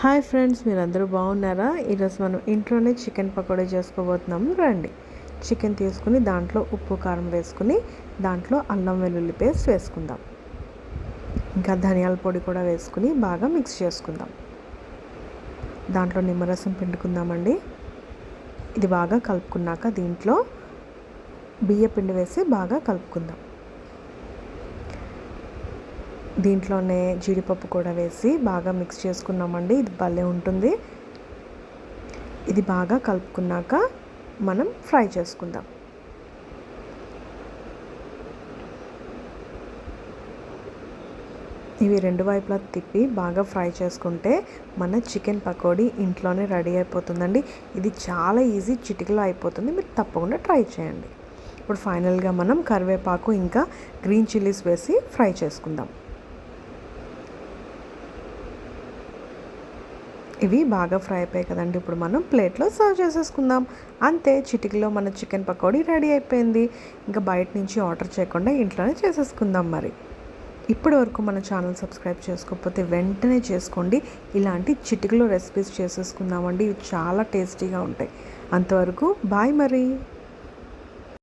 Hi friends, మీరందరూ బాగున్నారా? ఈరోజు మనం ఇంట్లోనే చికెన్ పకోడీ చేసుకోబోతున్నాము. రండి. చికెన్ తీసుకుని దాంట్లో ఉప్పు కారం వేసుకుని దాంట్లో అల్లం వెల్లుల్లి పేస్ట్ వేసుకుందాం. ఇంకా ధనియాల పొడి కూడా వేసుకుని బాగా మిక్స్ చేసుకుందాం. దాంట్లో నిమ్మరసం పిండుకుందామండి. ఇది బాగా కలుపుకున్నాక దీంట్లో బియ్య పిండి వేసి బాగా కలుపుకుందాం. దీంట్లోనే జీడిపప్పు కూడా వేసి బాగా మిక్స్ చేసుకున్నామండి. ఇది భలే ఉంటుంది. ఇది బాగా కలుపుకున్నాక మనం ఫ్రై చేసుకుందాం. ఇవి రెండు వైపులా తిప్పి బాగా ఫ్రై చేసుకుంటే మన చికెన్ పకోడీ ఇంట్లోనే రెడీ అయిపోతుందండి. ఇది చాలా ఈజీ, చిటికలో అయిపోతుంది. మీరు తప్పకుండా ట్రై చేయండి. ఇప్పుడు ఫైనల్గా మనం కరివేపాకు ఇంకా గ్రీన్ చిల్లీస్ వేసి ఫ్రై చేసుకుందాం. ఇవి బాగా ఫ్రై అయిపోయాయి కదండి. ఇప్పుడు మనం ప్లేట్లో సర్వ్ చేసేసుకుందాం. అంతే, చిటికలో మన చికెన్ పకోడీ రెడీ అయిపోయింది. ఇంకా బయట నుంచి ఆర్డర్ చేయకుండా ఇంట్లోనే చేసేసుకుందాం. మరి ఇప్పటి వరకు మన ఛానల్ సబ్స్క్రైబ్ చేసుకోకపోతే వెంటనే చేసుకోండి. ఇలాంటి చిటికలో రెసిపీస్ చేసేసుకుందామండి. ఇవి చాలా టేస్టీగా ఉంటాయి. అంతవరకు బాయ్ మరి.